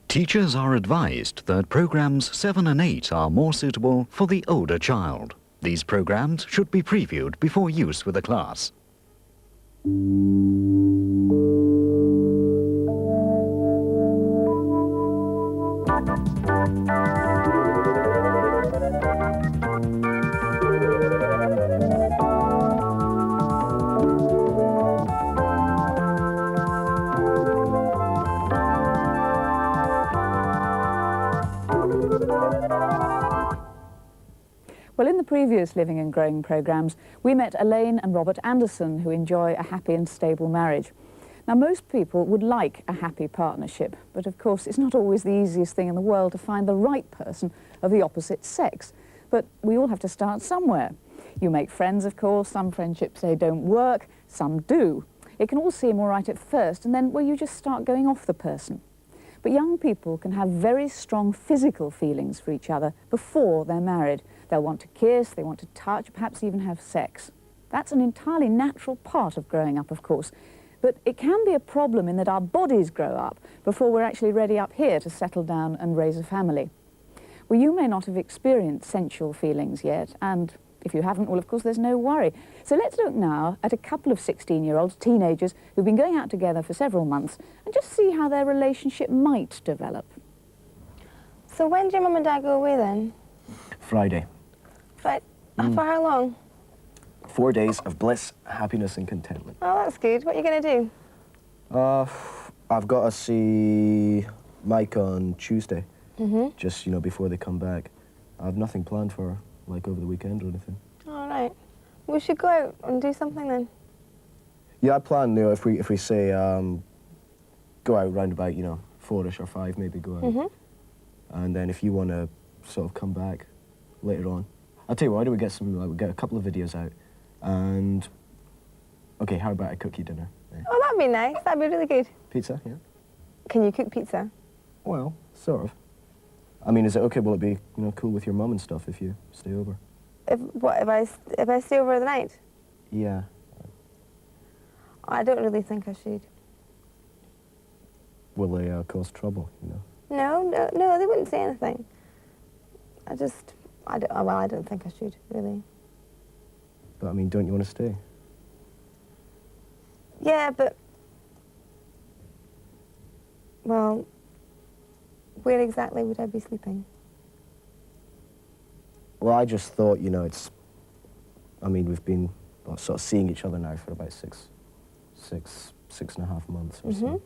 Teachers are advised that programs 7 and 8 are more suitable for the older child. These programs should be previewed before use with a class. Well, in the previous Living and Growing programmes, we met Elaine and Robert Anderson, who enjoy a happy and stable marriage. Now, most people would like a happy partnership, but of course it's not always the easiest thing in the world to find the right person of the opposite sex. But we all have to start somewhere. You make friends, of course. Some friendships, they don't work, some do. It can all seem all right at first, and then, well, you just start going off the person. But young people can have very strong physical feelings for each other before they're married. They'll want to kiss, they want to touch, perhaps even have sex. That's an entirely natural part of growing up, of course. But it can be a problem in that our bodies grow up before we're actually ready up here to settle down and raise a family. Well, you may not have experienced sensual feelings yet, and if you haven't, well, of course, there's no worry. So let's look now at a couple of 16-year-olds, teenagers, who've been going out together for several months, and just see how their relationship might develop. So when do your mum and dad go away then? Friday. For how long? 4 days of bliss, happiness and contentment. Oh, that's good. What are you going to do? I've got to see Mike on Tuesday. Mm-hmm. Just, you know, before they come back. I have nothing planned for her, like over the weekend or anything. All right. We should go out and do something then. Yeah, I plan, you know, if we say, go out round about, you know, 4-ish or 5, maybe go out. Mm-hmm. And then if you want to sort of come back later on, I'll tell you what, why don't we get some, like, we get a couple of videos out, and, okay, how about I cook you dinner? Yeah. Oh, that'd be nice. That'd be really good. Pizza, yeah? Can you cook pizza? Well, sort of. I mean, is it okay, will it be, you know, cool with your mum and stuff if you stay over? If I stay over the night? Yeah. I don't really think I should. Will they cause trouble, you know? No, they wouldn't say anything. I don't think I should, really. But, I mean, don't you want to stay? Yeah, but... Well, where exactly would I be sleeping? Well, I just thought, you know, it's... I mean, we've been sort of seeing each other now for about six and a half months or so.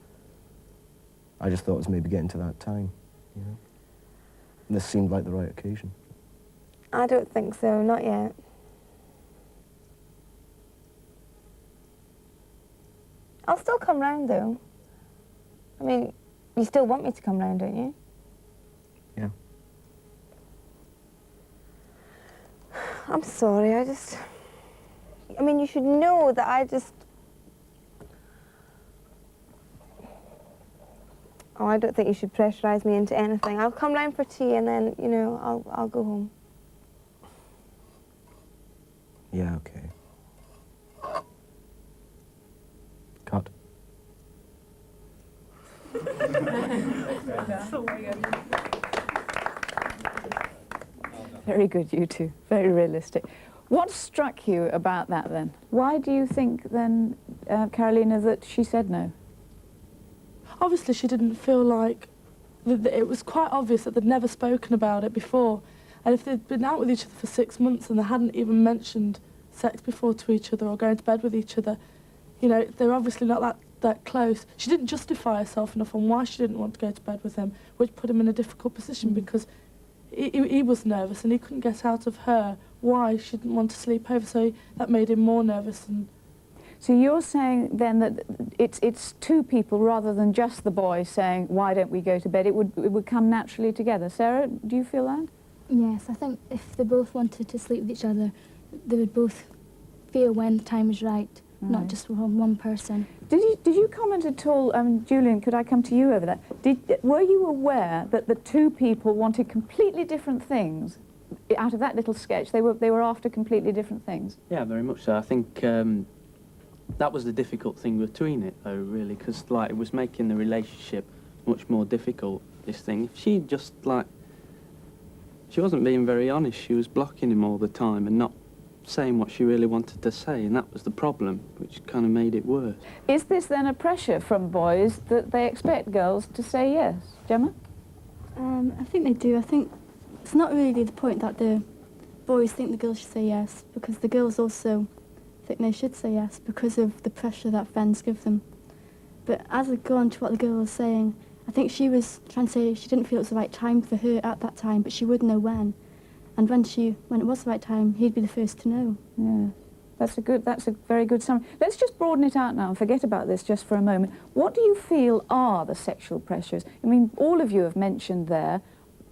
I just thought it was maybe getting to that time, you know? And this seemed like the right occasion. I don't think so, not yet. I'll still come round, though. I mean, you still want me to come round, don't you? Yeah. I'm sorry, I mean, you should know that Oh, I don't think you should pressurise me into anything. I'll come round for tea and then, you know, I'll go home. Yeah, okay. Cut. Very good, you two. Very realistic. What struck you about that, then? Why do you think, then, Carolina, that she said no? Obviously, she didn't feel like... It was quite obvious that they'd never spoken about it before. And if they'd been out with each other for 6 months and they hadn't even mentioned sex before to each other or going to bed with each other, you know, they're obviously not that close. She didn't justify herself enough on why she didn't want to go to bed with him, which put him in a difficult position because he was nervous and he couldn't get out of her why she didn't want to sleep over, so that made him more nervous. And so you're saying then that it's two people rather than just the boy saying, why don't we go to bed? It would come naturally together. Sarah, do you feel that? Yes, I think if they both wanted to sleep with each other, they would both feel when the time was right, not just one person. Did you comment at all, Julian, could I come to you over that? Were you aware that the two people wanted completely different things? Out of that little sketch, they were after completely different things? Yeah, very much so. I think that was the difficult thing between it, though, really, because, like, it was making the relationship much more difficult, this thing. If she just, like, she wasn't being very honest. She was blocking him all the time and not saying what she really wanted to say, and that was the problem, which kind of made it worse. Is this then a pressure from boys that they expect girls to say yes? Gemma? I think they do. I think it's not really the point that the boys think the girls should say yes, because the girls also think they should say yes because of the pressure that friends give them. But as I go on to what the girl was saying, I think she was trying to say she didn't feel it was the right time for her at that time, but she would know when. And when it was the right time, he'd be the first to know. Yeah, that's a very good summary. Let's just broaden it out now and forget about this just for a moment. What do you feel are the sexual pressures? I mean, all of you have mentioned there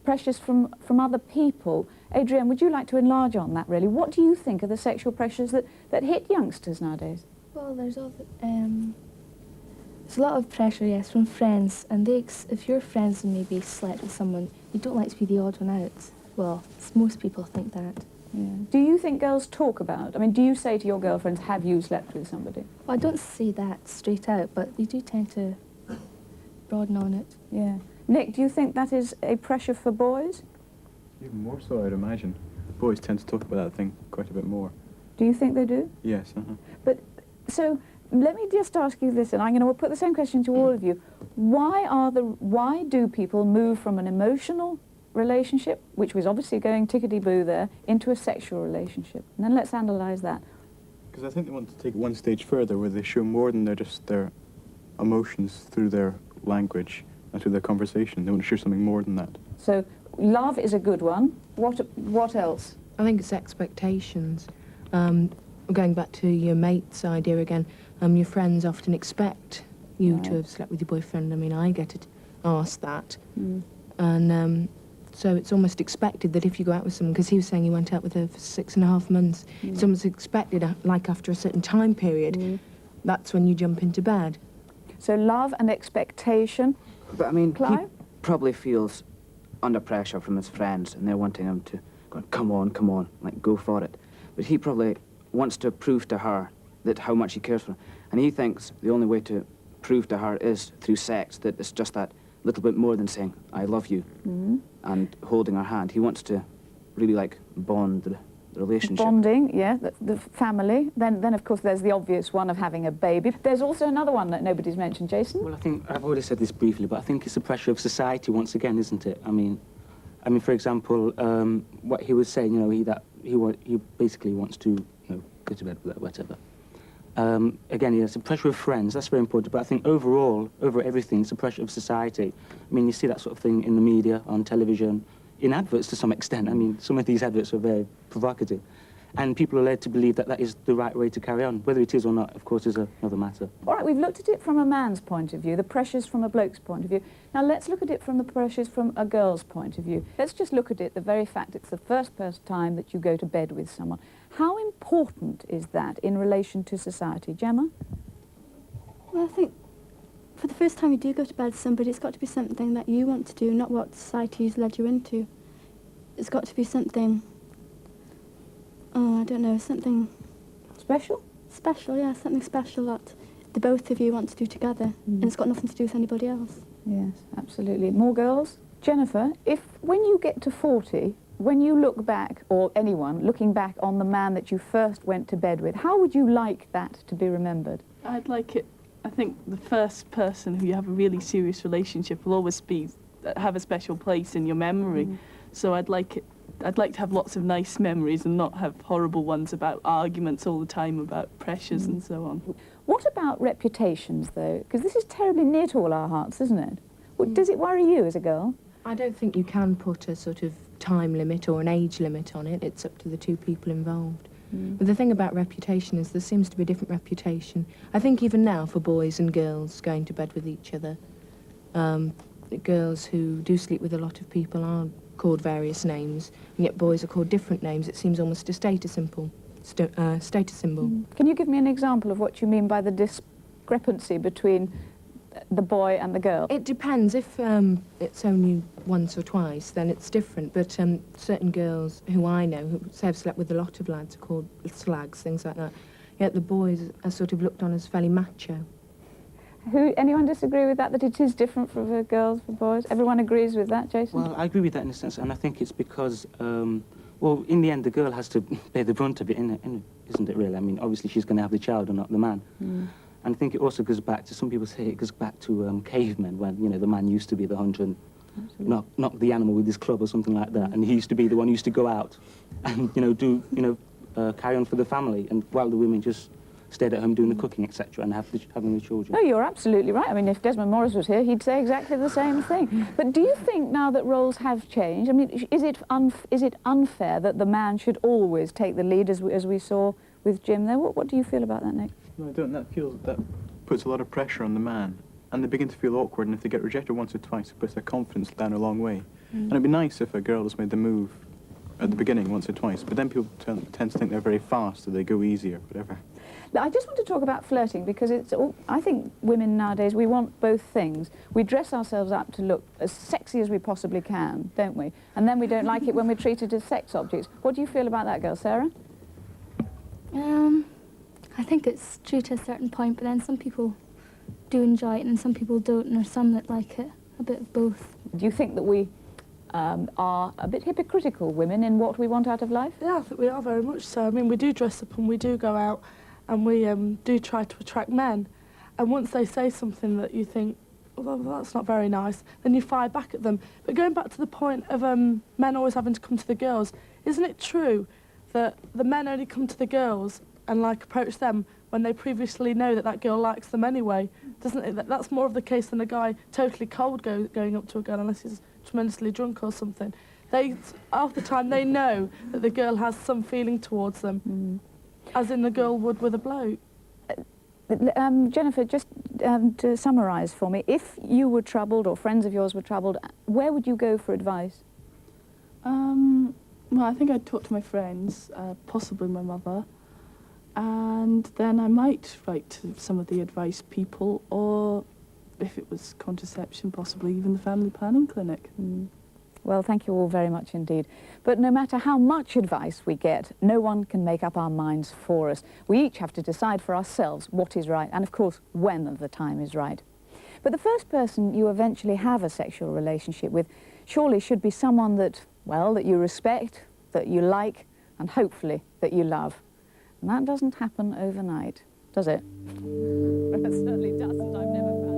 pressures from other people. Adrienne, would you like to enlarge on that, really? What do you think are the sexual pressures that hit youngsters nowadays? Well, there's a lot of pressure, yes, from friends. And if your friends and maybe slept with someone, you don't like to be the odd one out. Well, most people think that. Yeah. Do you think girls talk about, I mean, do you say to your girlfriends, have you slept with somebody? Well, I don't say that straight out, but they do tend to broaden on it. Yeah. Nick, do you think that is a pressure for boys? Even more so, I'd imagine. Boys tend to talk about that thing quite a bit more. Do you think they do? Yes, But, so, let me just ask you this, and I'm going to put the same question to all of you. Why do people move from an emotional relationship, which was obviously going tickety-boo there, into a sexual relationship? And then let's analyse that. Because I think they want to take it one stage further, where they show more than their emotions through their language and through their conversation. They want to show something more than that. So, love is a good one. What else? I think it's expectations. Going back to your mate's idea again, your friends often expect you to have slept with your boyfriend. I mean, I get asked that. And so it's almost expected that if you go out with someone, because he was saying he went out with her for 6.5 months, it's almost expected, like after a certain time period, that's when you jump into bed. So love and expectation. But I mean, Clive? he probably feels under pressure from his friends, and they're wanting him to go, come on, like, go for it. But he probably wants to prove to her that how much he cares for her. And he thinks the only way to prove to her is through sex, that it's just that little bit more than saying, I love you, and holding her hand. He wants to really, like, bond the relationship. Bonding, yeah, the family. Then, of course, there's the obvious one of having a baby. There's also another one that nobody's mentioned. Jason? Well, I think I've already said this briefly, but I think it's the pressure of society once again, isn't it? I mean, for example, what he was saying, he basically wants to, go to bed with her, whatever. Again, it's the pressure of friends. That's very important. But I think overall, over everything, it's the pressure of society. I mean, you see that sort of thing in the media, on television, in adverts to some extent. I mean, some of these adverts are very provocative. And people are led to believe that that is the right way to carry on. Whether it is or not, of course, is another matter. All right, we've looked at it from a man's point of view, the pressures from a bloke's point of view. Now, let's look at it from the pressures from a girl's point of view. Let's just look at it, the very fact it's the first time that you go to bed with someone. How important is that in relation to society? Gemma? Well, I think for the first time you do go to bed with somebody, it's got to be something that you want to do, not what society's led you into. It's got to be something, I don't know, something... Special? Special, yeah, something special that the both of you want to do together, and it's got nothing to do with anybody else. Yes, absolutely. More girls? Jennifer, when you get to 40, when you look back, or anyone looking back on the man that you first went to bed with, how would you like that to be remembered? I'd like it, I think the first person who you have a really serious relationship will always have a special place in your memory. So I'd like to have lots of nice memories and not have horrible ones about arguments all the time, about pressures and so on. What about reputations, though? Because this is terribly near to all our hearts, isn't it? Does it worry you as a girl? I don't think you can put a sort of time limit or an age limit on it. It's up to the two people involved. But the thing about reputation is there seems to be a different reputation. I think even now for boys and girls going to bed with each other, girls who do sleep with a lot of people are called various names, and yet boys are called different names. It seems almost a status symbol. Can you give me an example of what you mean by the discrepancy between the boy and the girl? It depends. If it's only once or twice, then it's different. But certain girls who I know, who say have slept with a lot of lads, are called slags, things like that. Yet the boys are sort of looked on as fairly macho. Anyone disagree with that it is different for girls, for boys? Everyone agrees with that, Jason? Well, I agree with that in a sense, and I think it's because, well, in the end, the girl has to bear the brunt of it, isn't it, really? I mean, obviously, she's going to have the child and not the man. And I think it also goes back to, some people say it goes back to cavemen, when, you know, the man used to be the hunter and knock the animal with his club or something like that, and he used to be the one who used to go out and, you know, carry on for the family, and while the women just stayed at home doing the cooking, etc., and having the children. No, you're absolutely right. I mean, if Desmond Morris was here, he'd say exactly the same thing. But do you think now that roles have changed, I mean, is it unfair that the man should always take the lead, as we saw with Jim there? What do you feel about that, Nick? No, I don't. That puts a lot of pressure on the man, and they begin to feel awkward, and if they get rejected once or twice, it puts their confidence down a long way. And it'd be nice if a girl has made the move at the beginning once or twice, but then people tend to think they're very fast, so they go easier, whatever. I just want to talk about flirting, because I think women nowadays, we want both things. We dress ourselves up to look as sexy as we possibly can, don't we? And then we don't like it when we're treated as sex objects. What do you feel about that, girl? Sarah? I think it's true to a certain point, but then some people do enjoy it and some people don't, and there's some that like it. A bit of both. Do you think that we are a bit hypocritical, women, in what we want out of life? Yeah, I think we are very much so. I mean, we do dress up and we do go out and we do try to attract men. And once they say something that you think, well, that's not very nice, then you fire back at them. But going back to the point of men always having to come to the girls, isn't it true that the men only come to the girls and, like, approach them when they previously know that that girl likes them anyway? Doesn't it? That's more of the case than a guy totally cold going up to a girl, unless he's tremendously drunk or something. Half the time they know that the girl has some feeling towards them, as in the girl would with a bloke. Jennifer, just to summarise for me, if you were troubled or friends of yours were troubled, where would you go for advice? Well, I think I'd talk to my friends, possibly my mother, and then I might write to some of the advice people, or if it was contraception, possibly even the family planning clinic. Well, thank you all very much indeed. But no matter how much advice we get, no one can make up our minds for us. We each have to decide for ourselves what is right, and of course, when the time is right. But the first person you eventually have a sexual relationship with surely should be someone that, well, that you respect, that you like, and hopefully that you love. And that doesn't happen overnight, does it? It certainly doesn't. I've never found.